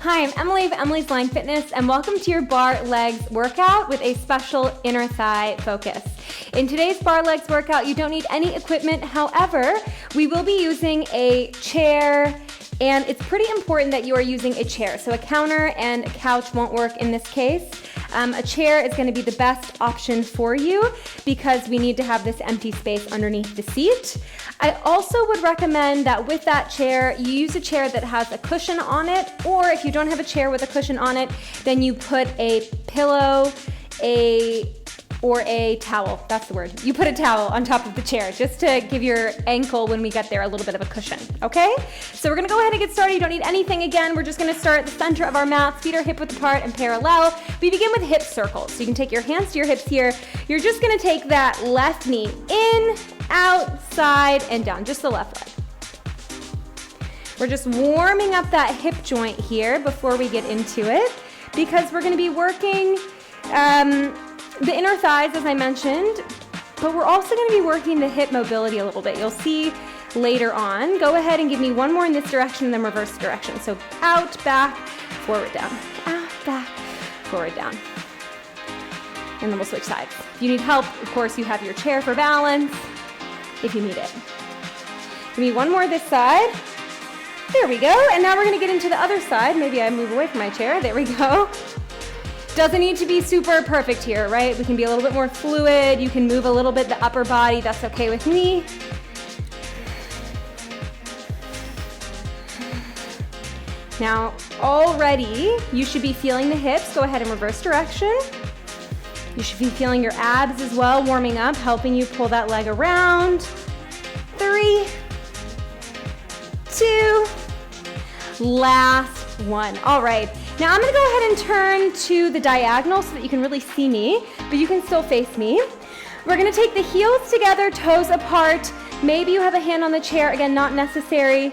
Hi, I'm Emily of Emily's Line Fitness, and welcome to your bar legs workout with a special inner thigh focus. In today's bar legs workout, you don't need any equipment. However, we will be using a chair, and it's pretty important that you are using a chair. So a counter and a couch won't work in this case. A chair is going to be the best option for you because we need to have this empty space underneath the seat. I also would recommend that with that chair, you use a chair that has a cushion on it, or if you don't have a chair with a cushion on it, then you put a pillow, or a towel, that's the word. You put a towel on top of the chair just to give your ankle when we get there a little bit of a cushion, okay? So we're gonna go ahead and get started. You don't need anything again. We're just gonna start at the center of our mat, feet are hip width apart and parallel. We begin with hip circles. So you can take your hands to your hips here. You're just gonna take that left knee in, out, side, and down, just the left leg. We're just warming up that hip joint here before we get into it because we're gonna be working the inner thighs, as I mentioned, but we're also going to be working the hip mobility a little bit. You'll see later on. Go ahead and give me one more in this direction and then reverse direction. So out, back, forward, down. Out, back, forward, down. And then we'll switch sides. If you need help, of course, you have your chair for balance if you need it. Give me one more this side. There we go. And now we're going to get into the other side. Maybe I move away from my chair. There we go. Doesn't need to be super perfect here, right? We can be a little bit more fluid. You can move a little bit the upper body. That's okay with me. Now, already, you should be feeling the hips. Go ahead and reverse direction. You should be feeling your abs as well, warming up, helping you pull that leg around. 3, 2, last one. All right. Now I'm gonna go ahead and turn to the diagonal so that you can really see me, but you can still face me. We're gonna take the heels together, toes apart. Maybe you have a hand on the chair, again, not necessary.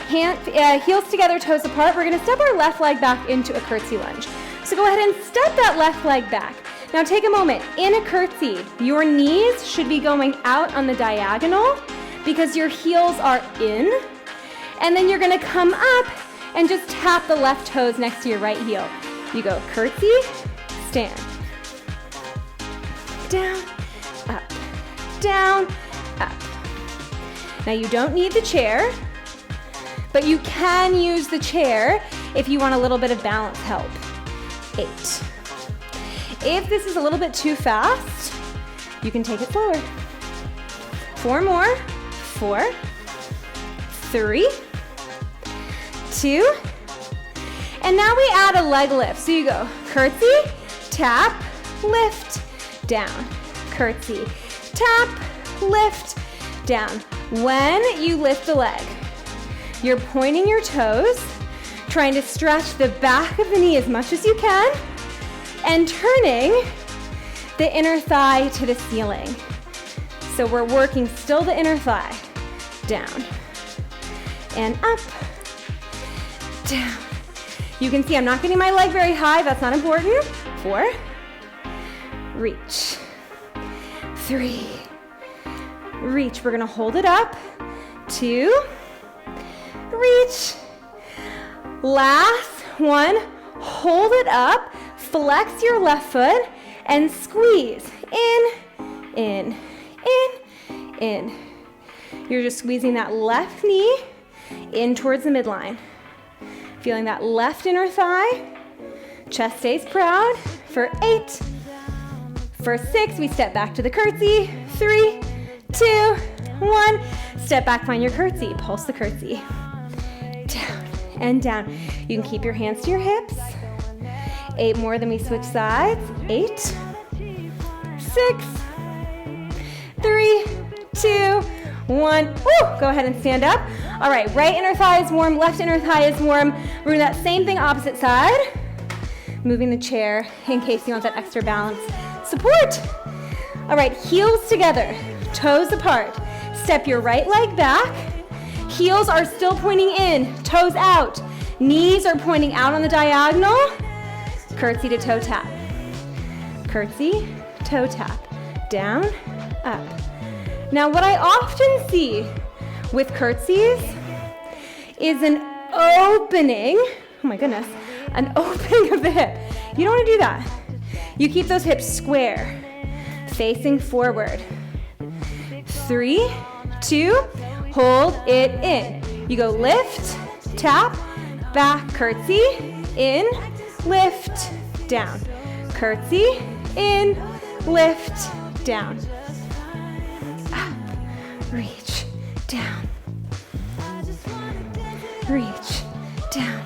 Heels together, toes apart. We're gonna step our left leg back into a curtsy lunge. So go ahead and step that left leg back. Now take a moment. In a curtsy, your knees should be going out on the diagonal because your heels are in, and then you're gonna come up and just tap the left toes next to your right heel. You go curtsy, stand, down, up. Now you don't need the chair, but you can use the chair if you want a little bit of balance help. 8. If this is a little bit too fast, you can take it slower. 4 more, 4, 3, 2, and now we add a leg lift. So you go curtsy, tap, lift, down, curtsy, tap, lift, down. When you lift the leg, you're pointing your toes, trying to stretch the back of the knee as much as you can, and turning the inner thigh to the ceiling. So we're working still the inner thigh, down, and up, down. You can see I'm not getting my leg very high. That's not important. 4, reach, 3, reach. We're gonna hold it up. 2, reach. Last one, hold it up, flex your left foot, and squeeze. In. You're just squeezing that left knee in towards the midline. Feeling that left inner thigh. Chest stays proud. For 8. For 6, we step back to the curtsy. 3, 2, 1. Step back, find your curtsy. Pulse the curtsy. Down and down. You can keep your hands to your hips. 8 more, then we switch sides. 8, 6, 3, 2, 1. Woo! Go ahead and stand up. All right, right inner thigh is warm, left inner thigh is warm. We're doing that same thing opposite side. Moving the chair in case you want that extra balance support. All right, heels together, toes apart. Step your right leg back. Heels are still pointing in, toes out. Knees are pointing out on the diagonal. Curtsy to toe tap. Curtsy, toe tap. Down, up. Now what I often see with curtsies is an opening oh my goodness, an opening of the hip. You don't want to do that. You keep those hips square, facing forward. 3, 2, hold it in. You go lift, tap, back, curtsy, in, lift, down. Curtsy, in, lift, down. Up, reach, down. Reach, down.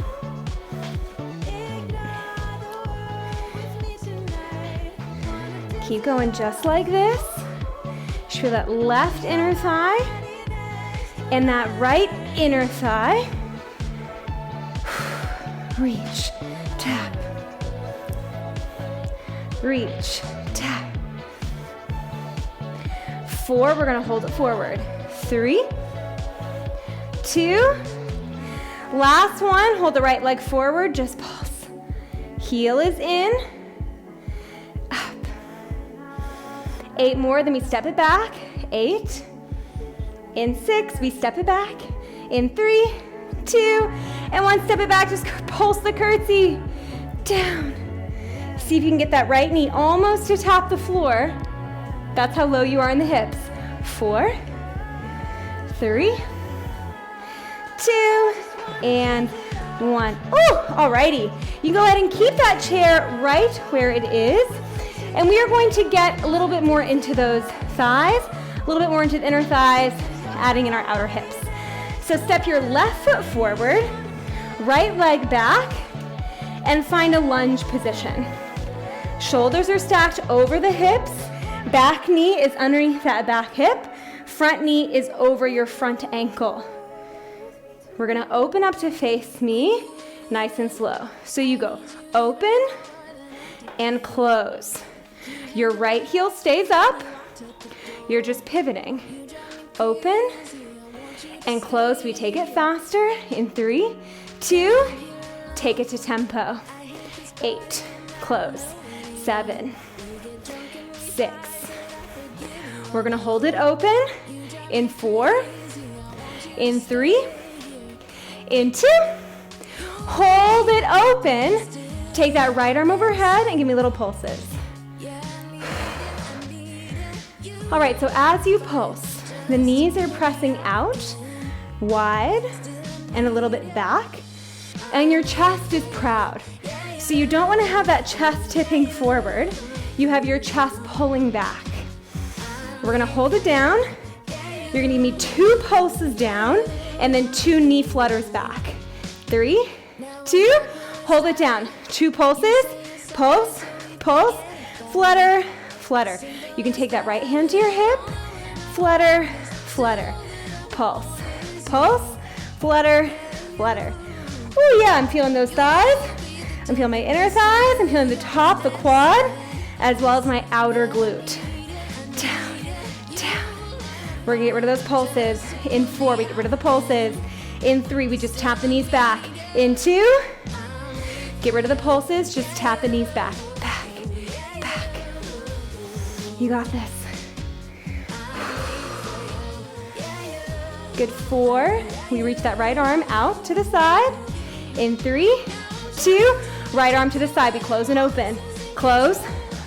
Keep going just like this. Just feel that left inner thigh and that right inner thigh. Reach, tap. Reach, tap. 4, we're gonna hold it forward. 3, 2, last one, hold the right leg forward, just pulse. Heel is in, up. 8 more, then we step it back. 8, in 6, we step it back. In 3, 2, and 1, step it back, just pulse the curtsy. Down. See if you can get that right knee almost to tap the floor. That's how low you are in the hips. 4, 3, 2, and 1. Oh, alrighty. You can go ahead and keep that chair right where it is. And we are going to get a little bit more into those thighs, a little bit more into the inner thighs, adding in our outer hips. So step your left foot forward, right leg back, and find a lunge position. Shoulders are stacked over the hips. Back knee is underneath that back hip. Front knee is over your front ankle. We're gonna open up to face me, nice and slow. So you go open and close. Your right heel stays up. You're just pivoting. Open and close. We take it faster in 3, 2, take it to tempo. 8, close. 7, 6. We're gonna hold it open in 4, in 3, in 2. Hold it open. Take that right arm overhead and give me little pulses. All right, so as you pulse, the knees are pressing out, wide, and a little bit back, and your chest is proud. So you don't want to have that chest tipping forward. You have your chest pulling back. We're gonna hold it down. You're gonna give me 2 pulses down, and then 2 knee flutters back. 3, 2, hold it down. 2 pulses, pulse, pulse, flutter, flutter. You can take that right hand to your hip, flutter, flutter, pulse, pulse, flutter, flutter. Oh yeah, I'm feeling those thighs. I'm feeling my inner thighs. I'm feeling the top, the quad, as well as my outer glute. Down, down. We're gonna get rid of those pulses. In 4, we get rid of the pulses. In 3, we just tap the knees back. In 2, get rid of the pulses, just tap the knees back, back, back. You got this. Good. 4, we reach that right arm out to the side. In 3, 2, right arm to the side, we close and open. Close,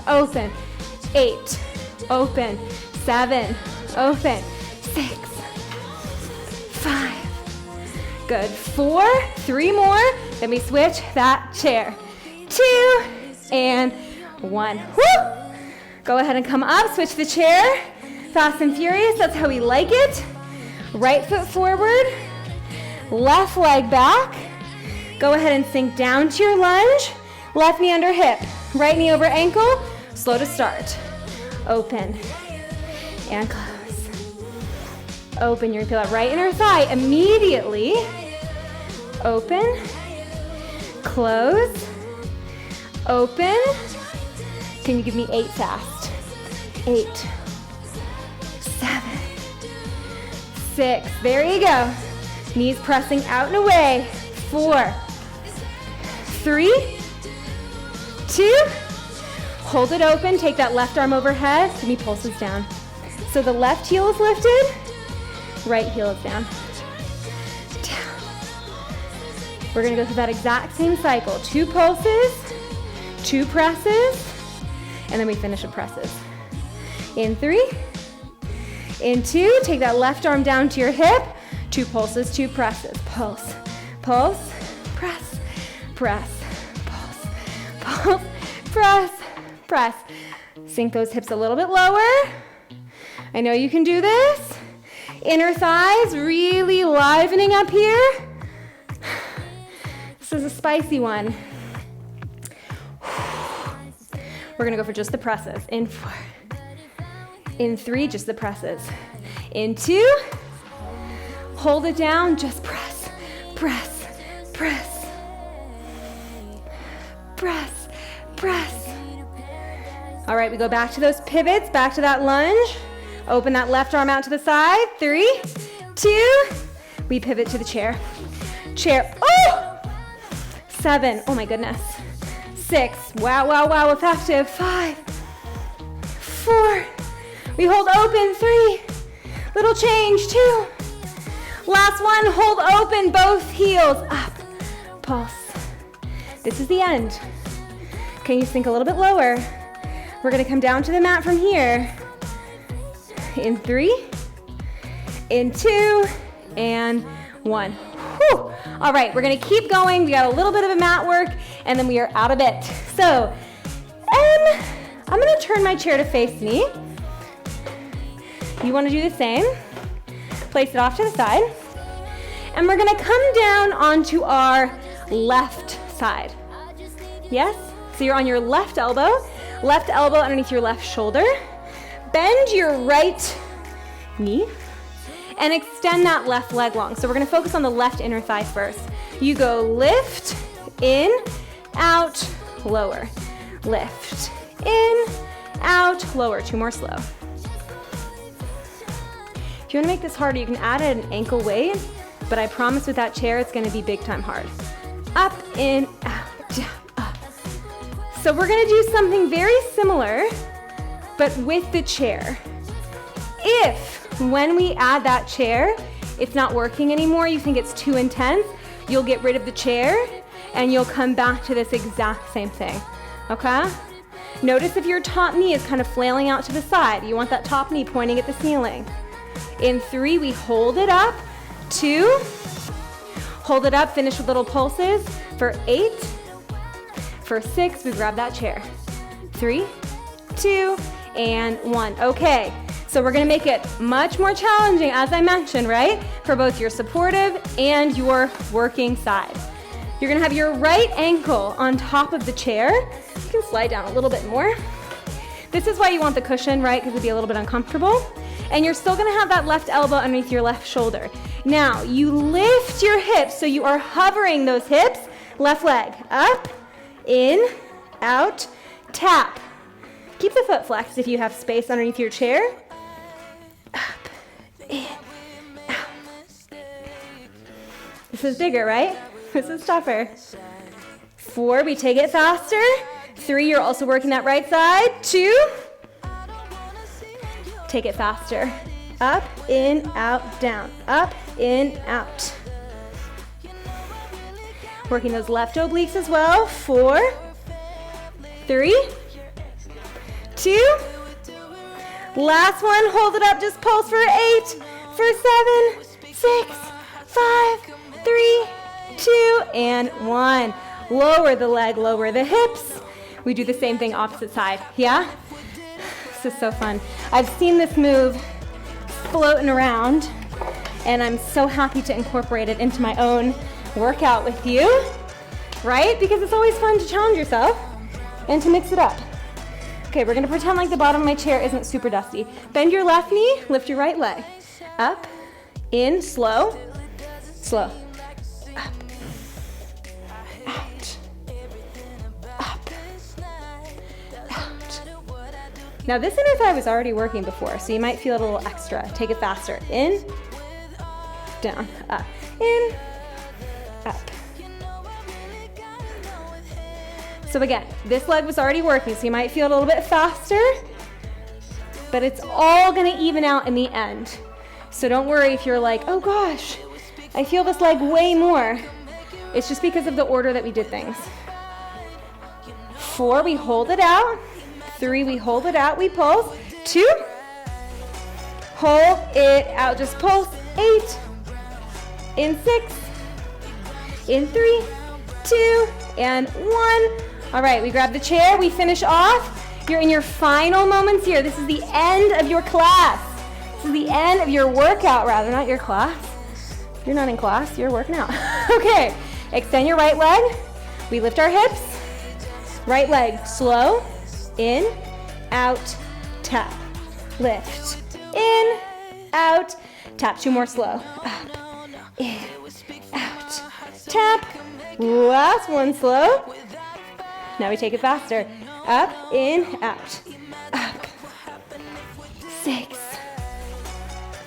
open. 8, open. 7, open. 6, 5. Good. 4, 3 more. Then we switch that chair. 2 and 1. Woo! Go ahead and come up, switch the chair. Fast and furious, that's how we like it. Right foot forward, left leg back. Go ahead and sink down to your lunge. Left knee under hip, right knee over ankle. Slow to start. Open and close. Open, you're gonna feel that right inner thigh immediately. Open, close, open. Can you give me 8 fast? 8, 7, 6, there you go. Knees pressing out and away. 4, 3, 2, hold it open, take that left arm overhead, give me pulses down. So the left heel is lifted, right heel is down. Down, We're gonna go through that exact same cycle. 2 pulses, 2 presses, and then we finish with presses. In 3, in 2, take that left arm down to your hip, 2 pulses, 2 presses. Pulse, pulse, press, press, pulse, pulse, press, press. Sink those hips a little bit lower. I know you can do this. Inner thighs really livening up here. This is a spicy one. We're gonna go for just the presses. In 4, in 3, just the presses. In 2, hold it down, just press, press, press, press, press. All right, we go back to those pivots, back to that lunge. Open that left arm out to the side. 3, 2, we pivot to the chair. Chair, oh! 7, oh my goodness. 6, wow, wow, wow, effective. 5, 4, we hold open. 3, little change. 2, last one, hold open, both heels up, pulse. This is the end. Can you sink a little bit lower? We're gonna come down to the mat from here. In 3, in 2, and 1. Whew. All right, we're gonna keep going. We got a little bit of a mat work, and then we are out of it. So, I'm gonna turn my chair to face me. You wanna do the same. Place it off to the side. And we're gonna come down onto our left side. Yes? So you're on your left elbow underneath your left shoulder. Bend your right knee and extend that left leg long. So we're gonna focus on the left inner thigh first. You go lift, in, out, lower. Lift, in, out, lower. 2 more slow. If you wanna make this harder, you can add an ankle weight, but I promise with that chair, it's gonna be big time hard. Up, in, out, down, up. So we're gonna do something very similar, but with the chair. If, when we add that chair, it's not working anymore, you think it's too intense, you'll get rid of the chair and you'll come back to this exact same thing, okay? Notice if your top knee is kind of flailing out to the side. You want that top knee pointing at the ceiling. In 3, we hold it up. 2, hold it up, finish with little pulses. For 8, for 6, we grab that chair. 3, 2, and 1. Okay, so we're gonna make it much more challenging, as I mentioned, right? For both your supportive and your working side. You're gonna have your right ankle on top of the chair. You can slide down a little bit more. This is why you want the cushion, right? Because it'd be a little bit uncomfortable. And you're still gonna have that left elbow underneath your left shoulder. Now, you lift your hips, so you are hovering those hips. Left leg, up, in, out, tap. Keep the foot flexed if you have space underneath your chair. Up, in, out. This is bigger, right? This is tougher. 4, we take it faster. 3, you're also working that right side. 2, take it faster. Up, in, out, down. Up, in, out. Working those left obliques as well. 4, 3, 2, last one, hold it up, just pulse for 8, for 7, 6, 5, 3, 2, and 1. Lower the leg, lower the hips. We do the same thing opposite side, yeah? This is so fun. I've seen this move floating around, and I'm so happy to incorporate it into my own workout with you, right? Because it's always fun to challenge yourself and to mix it up. Okay, we're gonna pretend like the bottom of my chair isn't super dusty. Bend your left knee, lift your right leg. Up, in, slow, slow. Up, out, up, out. Now this inner thigh was already working before, so you might feel it a little extra. Take it faster. In, down, up, in, up. So again, this leg was already working, so you might feel it a little bit faster, but it's all gonna even out in the end. So don't worry if you're like, oh gosh, I feel this leg way more. It's just because of the order that we did things. 4, we hold it out. 3, we hold it out, we pulse. 2, hold it out, just pulse. 8, in 6, in 3, 2, and 1. All right, we grab the chair, we finish off. You're in your final moments here. This is the end of your class. This is the end of your workout, rather, not your class. You're not in class, you're working out. Okay, extend your right leg. We lift our hips. Right leg, slow, in, out, tap, lift, in, out, tap. 2 more slow. Up, in, out, tap. Last one slow. Now we take it faster. Up, in, out. Up. 6,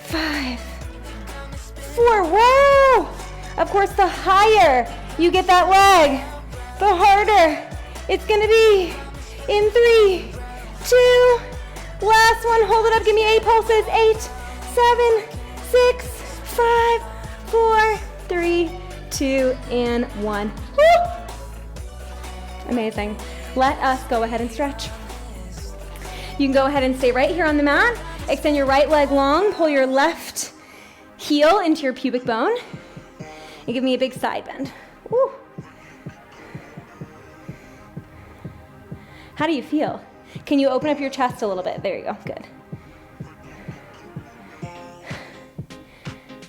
5, 4. Whoa! Of course, the higher you get that leg, the harder it's gonna be. In 3, 2, last one. Hold it up. Give me 8 pulses. 8, 7, 6, 5, 4, 3, 2, and 1. Woo! Amazing. Let us go ahead and stretch. You can go ahead and stay right here on the mat. Extend your right leg long. Pull your left heel into your pubic bone. And give me a big side bend. Woo. How do you feel? Can you open up your chest a little bit? There you go. Good.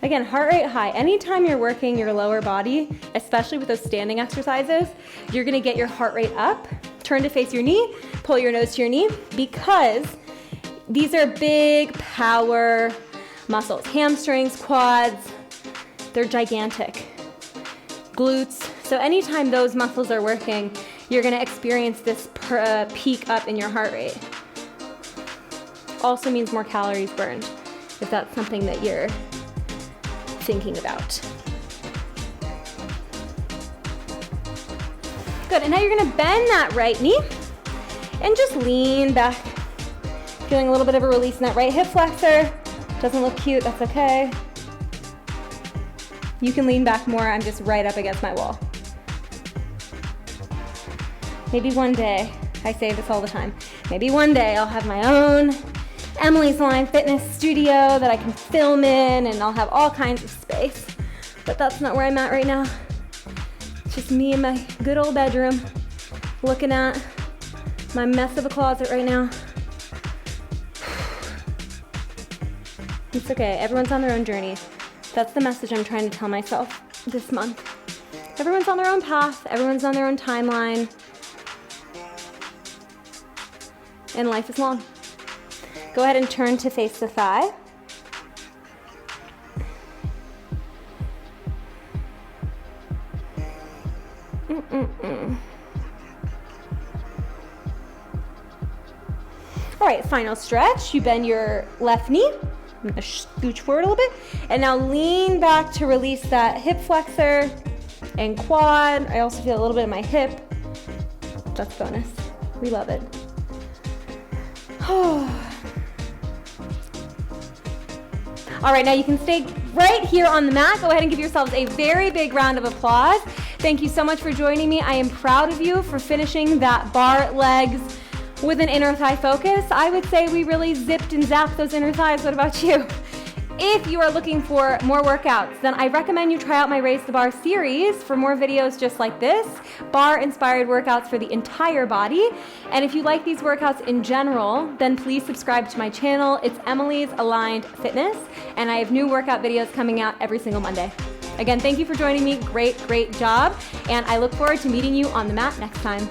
Again, heart rate high. Anytime you're working your lower body, especially with those standing exercises, you're gonna get your heart rate up. Turn to face your knee, pull your nose to your knee, because these are big power muscles. Hamstrings, quads, they're gigantic. Glutes. So anytime those muscles are working, you're gonna experience this peak up in your heart rate. Also means more calories burned, if that's something that you're thinking about. Good, and now you're gonna bend that right knee and just lean back. Feeling a little bit of a release in that right hip flexor. Doesn't look cute, that's okay. You can lean back more, I'm just right up against my wall. Maybe one day, I say this all the time, maybe one day I'll have my own Emily's Line Fitness studio that I can film in, and I'll have all kinds of space. But that's not where I'm at right now. It's just me in my good old bedroom, looking at my mess of a closet right now. It's okay, everyone's on their own journey. That's the message I'm trying to tell myself this month. Everyone's on their own path, everyone's on their own timeline, and life is long. Go ahead and turn to face the thigh. All right, final stretch. You bend your left knee. I'm gonna scooch forward a little bit. And now lean back to release that hip flexor and quad. I also feel a little bit in my hip. That's bonus. We love it. All right, now you can stay right here on the mat. Go ahead and give yourselves a very big round of applause. Thank you so much for joining me. I am proud of you for finishing that bar legs with an inner thigh focus. I would say we really zipped and zapped those inner thighs. What about you? If you are looking for more workouts, then I recommend you try out my Raise the Bar series for more videos just like this, bar-inspired workouts for the entire body. And if you like these workouts in general, then please subscribe to my channel. It's Emily's Aligned Fitness, and I have new workout videos coming out every single Monday. Again, thank you for joining me. Great, great job. And I look forward to meeting you on the mat next time.